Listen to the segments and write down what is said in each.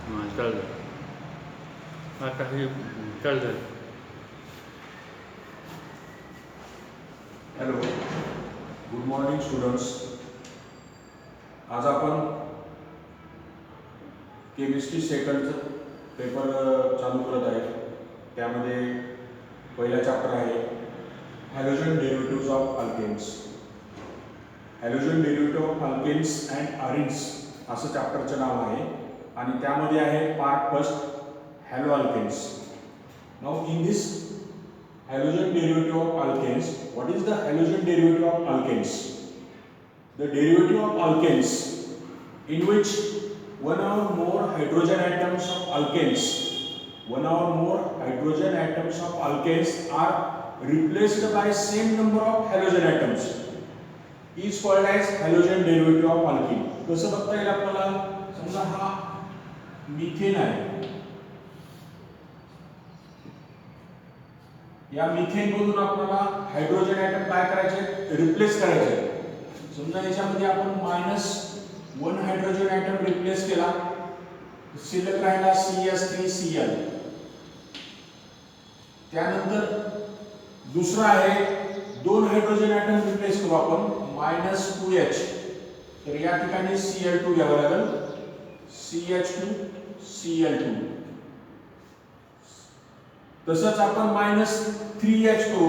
चल आता हे चल झालं. Hello, good morning students. आज आपण केमिस्ट्री सेकंडचं पेपर चालू करत आहे. त्यामध्ये पहिला चॅप्टर आहे halogen derivatives of alkanes. Halogen derivative of alkanes and arenes असं चॅप्टरचं नाव आहे आणि त्यामध्ये आहे part first haloalkanes. Now in this halogen derivative of alkanes. What is the halogen derivative of alkanes? The derivative of alkanes in which one or more hydrogen atoms of alkanes are replaced by same number of halogen atoms is called as halogen derivative of alkene. कसं बघता येईल आपल्याला? समजा हा methane आहे. या methane मधून आपल्याला हायड्रोजन ॲटम काय करायचे? रिप्लेस करायचे. समजा याच्यामध्ये आपण -1 हायड्रोजन ॲटम रिप्लेस केला, शिल्लक राहिला CH3Cl. त्यानंतर दुसरा आहे 2 हायड्रोजन ॲटम रिप्लेस करू आपण -2H. तर या ठिकाणी Cl2 घ्यावं लागेल, CH2Cl2. तसंच आपण -3H करू,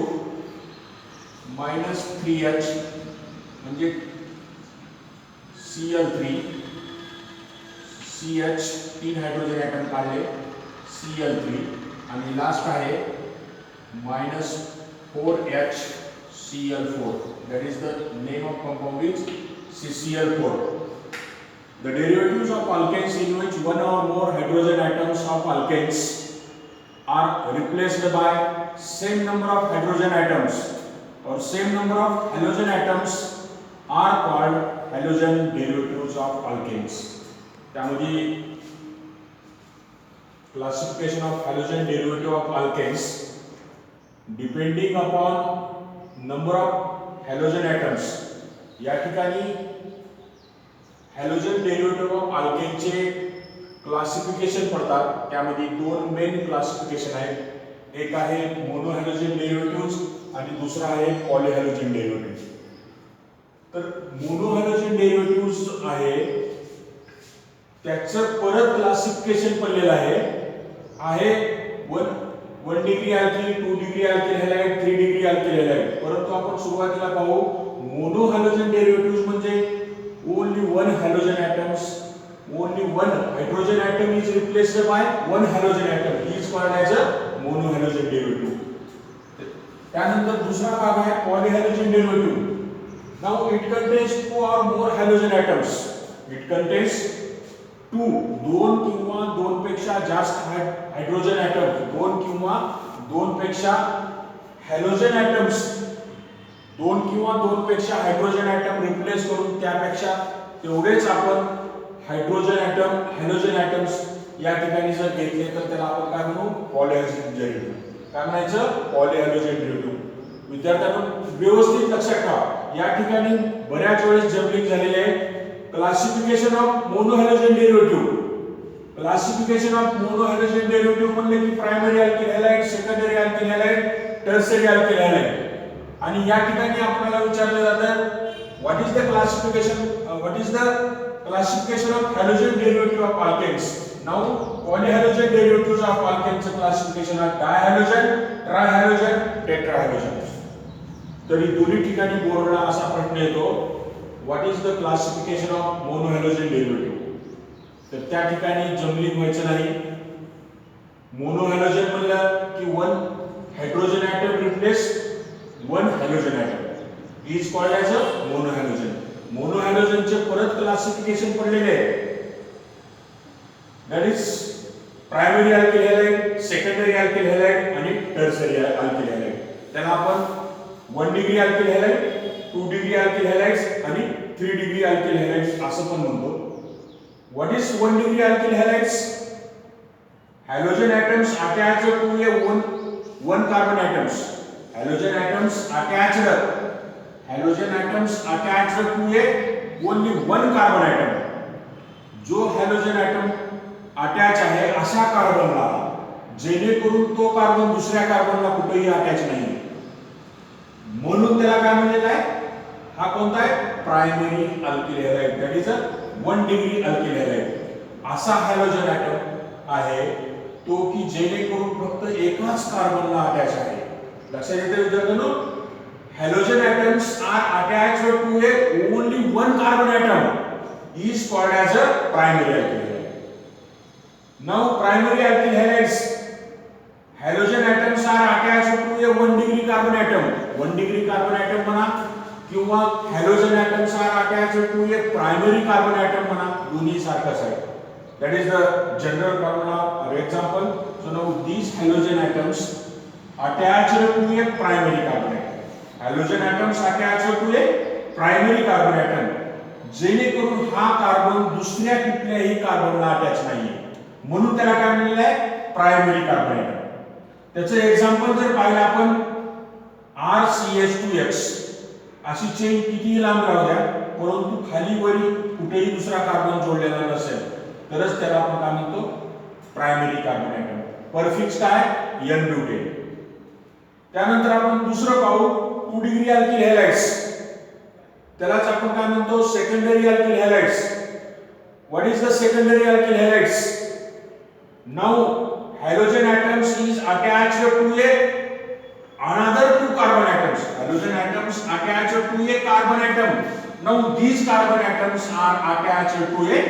-3H म्हणजे Cl3 CH 3 हायड्रोजन ॲटम काढले Cl3 आणि लास्ट आहे -4H Cl4. that is the name of compound is CCl4. The derivatives of alkanes in which one or more hydrogen atoms of alkanes are replaced by same number of hydrogen atoms or same number of halogen atoms are called halogen derivatives of alkanes. त्यामध्ये classification of halogen derivative of alkanes depending upon number of halogen atoms. या ठिकाणी halogen derivative of alkane चे classification पडतात. त्यामध्ये 2 main classification आहेत. एक आहे मोनोहॅलोजन derivative आणि दुसरा आहे पॉलीहॅलोजन डेरिव्हेटिव्ह. तर मोनोहॅलोजन डेरिव्हेटिव्ह आहे त्याचं परत क्लासिफिकेशन पडलेलं आहे 1 degree alkyl, 2 degree alkyl halide, 3 degree alkyl halide. परंतु आपण सुरुवातीला पाहू मोनोहॅलोजन डेरिव्हेटिव्ह म्हणजे only 1 halogen atoms, only one hydrogen atom is replaced by 1 halogen atom. He is called as a monohalogen derivative. त्यानंतर दुसरा भाग आहे polyhalogen derivative. Now it contains 2 or more halogen atoms. It contains 2 किंवा 2 पेक्षा जास्त hydrogen item, 2 किंवा 2 पेक्षा halogen atoms, 2 किंवा 2 पेक्षा हायड्रोजन ॲटम रिप्लेस करून त्यापेक्षा तेवढेच आपण हायड्रोजन ॲटम, हॅलोजन ॲटम्स या ठिकाणी जर घेतले तर त्याला आपण काय म्हणू? पॉलीहॅलोजन डेरिव्हेटिव्ह. काय म्हणायचं? पॉलीहॅलोजन डेरिव्हेटिव्ह. विद्यार्थ्यांनो व्यवस्थित लक्षात ठेवा, या ठिकाणी बऱ्याच वेळेस जम्पलिंग झालेले आहे. Classification of monohalogen derivative. Classification of monohalogen derivative म्हणले की primary alkyl halide, secondary alkyl halide, tertiary alkyl halide. आणि या ठिकाणी आपल्याला विचारलं जातं what is the classification of halogen derivative of alkanes. Now polyhalogen derivatives of alkanes classification are dihalogen, trihalogen, tetrahalogen. तरी दोन्ही ठिकाणी बोर्डला असा प्रश्न येतो what is the classification of monohalogen derivative. तर त्या ठिकाणी जम्बलिंग व्हायचं नाही. मोनोहॅलोजन म्हणलं की 1 hydrogen atom replace 1 halogen atom is called as a monohalogen. मोनोहॅलोजनचे परत क्लासिफिकेशन पडलेले आहे. That is primary alkyl halide, secondary alkyl halide आणि टर्शियरी अल्किल हॅलाइड. त्याला आपण 1 degree alkyl halide, 2 degree alkyl halides आणि 3 डिग्री अल्किल हॅलाइड्स असं पण म्हणतो. What is 1 degree alkyl halides? Halogen atoms attached to a 1 carbon atoms. Halogen atoms attached to a only 1 carbon atom. जो halogen atom attach अशा कार्बनला जेणेकरून तो carbon दुसऱ्या कार्बनला कुठेही अटॅच नाही, म्हणून त्याला काय म्हणलेलं आहे, हा कोणता आहे, primary alkyl halide, that is a 1 degree alkyl halide. असा हॅलोजन ॲटम आहे तो की जेणेकरून फक्त एकाच कार्बनला अटॅच आहे. लक्षात येते विद्यार्थ्यांनो, halogen atoms are attached to a only one carbon atom is called as a primary alkyl halide. Now primary alkyl halides, halogen atoms are attached to a 1 degree carbon atom, 1 degree carbon atom म्हणा किंवा halogen atoms are attached to a primary carbon atom म्हणा, दोन्ही सारखंच आहे. That is the general formula or example. So now these halogen atoms attached to a primary carbon atom, halogen atoms attached to a primary carbon atom, जेणेकरून हा carbon दुसऱ्या कुठल्याही कार्बनला attach नाहीये, म्हणून त्याला काय म्हणलेलं आहे, प्रायमरी कार्बन ॲटम. त्याचं एक्झाम्पल जर पाहिलं आपण, RCH2X अशी चेन कितीही लांब राहू द्या, परंतु खाली वरी कुठेही दुसरा कार्बन जोडलेला नसेल तरच त्याला आपण काय म्हणतो, प्रायमरी कार्बन ॲटम. परफिक्स काय, N-ब्युटेन. त्यानंतर आपण दुसरं पाहू, 2 डिग्री अल्किल हॅलाइड्स, त्यालाच आपण काय म्हणतो, secondary alkyl halides. What is the secondary alkyl halides? Now halogen atoms is attached to a another two carbon atoms, halogen atoms attached to a carbon atom. Now these carbon atoms are attached to a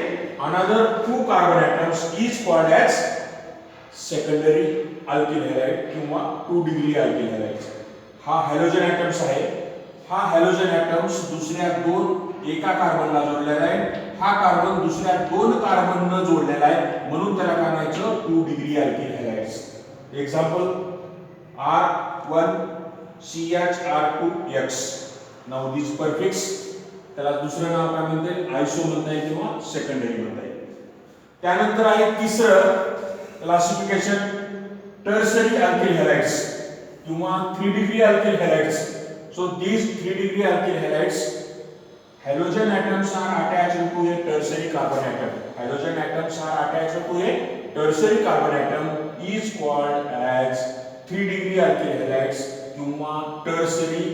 another two carbon atoms is called as secondary alkyl halide किंवा 2 degree alkyl halides. हा halogen atoms आहे, हा halogen atoms दुसऱ्या एका कार्बनला जोडलेला आहे, हा carbon दुसऱ्या 2 कार्बननं जोडलेला आहे, म्हणून त्याला काय म्हणायचं, 2 degree alkyl halides. Example R1CHR2X. Now this prefix, त्याला दुसरं नाव काय म्हणते, आयसो म्हणता येईल किंवा सेकंडरी म्हणता येईल. त्यानंतर आहे तिसरं क्लासिफिकेशन, टर्सरी अल्किल हॅलाइड्स किंवा 3 degree alkyl हॅलाइड्स. So these 3 degree alkyl halides, halogen atoms are attached to a tertiary carbon atom. Halogen atoms are attached to a tertiary carbon atom is called as 3 degree alkyl halides किंवा tertiary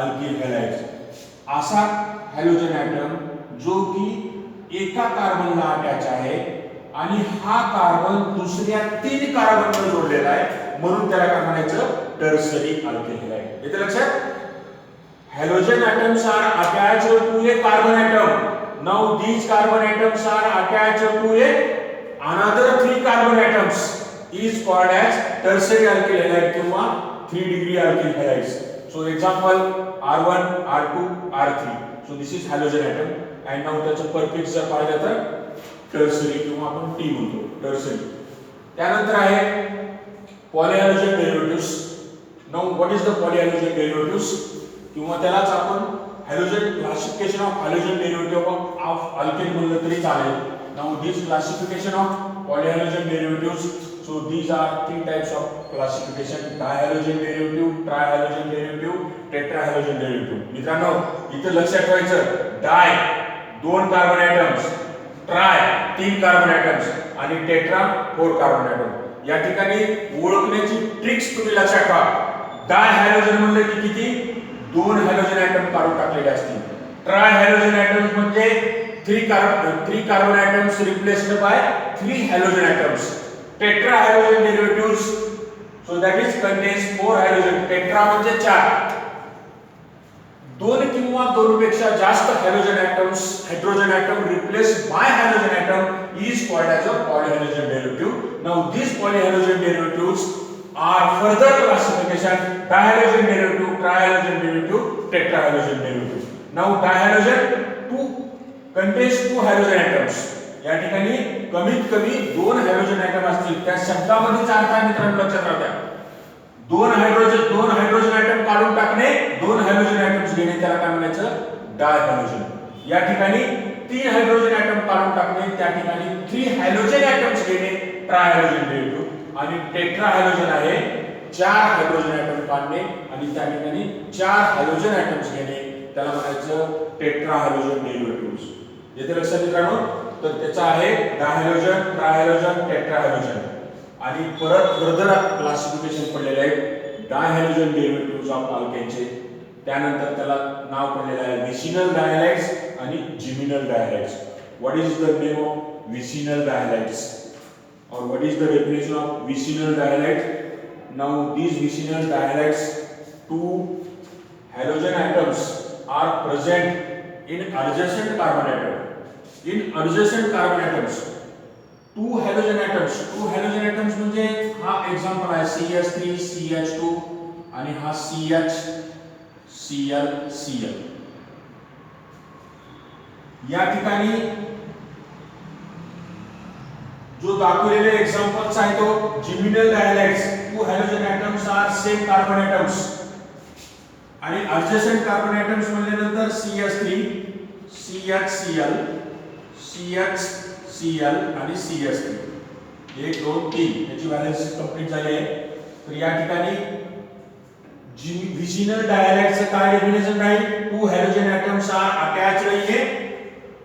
alkyl halides. असा halogen atom जो की एका कार्बनला attach आहे आणि हा carbon दुसऱ्या 3 कार्बनवर जोडलेला आहे, म्हणून त्याला काय म्हणायचं, टर्सरी अल्किल हॅलाइड. येते लक्षात? Halogen atoms are attached to a carbon atom. Now these carbon atoms are attached to a another 3 carbon atoms is called as tertiary alkyl halide किंवा 3 degree alkyl halides. So example R1, R2, R3. So this is halogen atom and now त्याचं prefix जर पाहिलं तर tertiary किंवा आपण T म्हणतो, tertiary. त्यानंतर आहे polyhalogen derivatives. Now what is the polyhalogen derivatives किंवा त्यालाच आपण halogen classification of halogen derivative of alkane म्हणलं तरी चालेल. Now this classification of polyhalogen derivatives. So these are 3 types of classification, dihalogen derivative, trihalogen derivative, tetrahalogen derivative. मित्रांनो इथे लक्षात ठेवायचं, di 2 carbon atoms, tri 3 carbon atoms आणि tetra 4 carbon atom. या ठिकाणी ओळखण्याची ट्रिक्स तुम्ही लक्षात ठेवा. डाय हॅलोजन म्हणलं की किती, 2 हॅलोजन ॲटम काढून टाकलेले असतील. ट्राय हॅलोजन ॲटम्स म्हणजे 3 carbon atoms replaced by 3 halogen atoms. Tetra halogen derivatives, so that is contains 4 halogen. Tetra म्हणजे 4. 2 किंवा 2 पेक्षा जास्त halogen atoms, hydrogen atom replaced by halogen atom is called as a polyhalogen derivative. Now this polyhalogen derivatives are further classification, dihalogen derivative, trihalogen derivative, tetrahalogen derivative. Now dihalogen 2 contains 2 halogen atoms. या ठिकाणी कमीत कमी 2 halogen item असतील. त्या शब्दामध्येच अर्थ आहे मित्रांनो, लक्षात राहू द्या. 2 हायड्रोजन ॲटम काढून टाकणे, 2 हॅलोजन ॲटम्स घेणे, त्याला काय म्हणायचं, डायहॅलोजन. या ठिकाणी 3 हायड्रोजन ॲटम काढून टाकणे, त्या ठिकाणी 3 हॅलोजन ॲटम्स घेणे, ट्रायहॅलोजन डेरिव्हेटिव्ह. आणि टेट्राहॅलोजन आहे 4 हायड्रोजन ॲटम काढणे आणि त्या ठिकाणी 4 हॅलोजन ॲटम्स घेणे, त्याला म्हणायचं टेट्राहॅलोजन डेरिव्हेटिव्ह्स. येथे लक्षात मित्रांनो, तर त्याचा आहे डायहॅलोजन, ट्रायहॅलोजन, टेट्राहॅलोजन. आणि परत फर्दर क्लासिफिकेशन पडलेले आहे डायहॅलोजन डेरिव्हेटिव्हज ऑफ अल्केनचे. त्यानंतर त्याला नाव पडलेलं आहे विसिनल डायहॅलाइड्स आणि geminal dihalides. What is the name of vicinal dihalides or what is the definition of vicinal dihalide? Now these vicinal dihalide, two halogen atoms are present in adjacent carbon atom. In adjacent carbon atoms, two halogen atoms म्हणजे हा example आहे CH3 CH2 आणि हा CH Cl Cl. या ठिकाणी जो दाखवलेले examples आहे तो geminal dihalides. Two halogen atoms are same carbon atoms आणि ॲडजसेंट कार्बन ॲटम्स म्हणल्यानंतर CH3 CHCl CHCl आणि CH3 1 2 3 याची व्हॅलेन्सी कंप्लीट झाली आहे. तर या ठिकाणी विसिनल डायहॅलाइड्सचं काय डेफिनेशन राहील? Two halogen atoms are attached in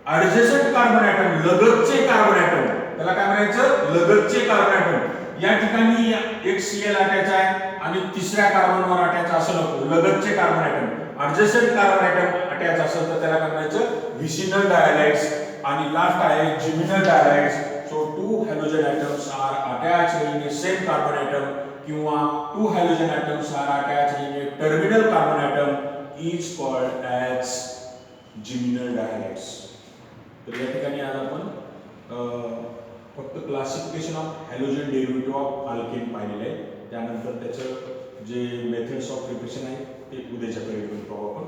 adjacent carbon atom, लगतचे कार्बन ॲटम. त्याला काय म्हणायचं? लगतचे कार्बन ॲटम. या ठिकाणी एक Cl अटॅच आहे आणि तिसऱ्या कार्बनवर अटॅच असं नको, लगतचे carbon atom. Adjacent carbon atom attach असेल तर त्याला काय म्हणायचं? Vicinal dihalides. आणि लास्ट आहे geminal dihalides. So two halogen atoms are attached in a same carbon atom किंवा two halogen atoms are attached in a terminal carbon atom is called as geminal dihalides. तर या ठिकाणी आज आपण फक्त classification of halogen derivative of alkane पाहिलेलं आहे. त्यानंतर त्याचं जे मेथड्स ऑफ प्रिपरेशन आहे ते उद्याच्या पिरियडमध्ये पाहू आपण.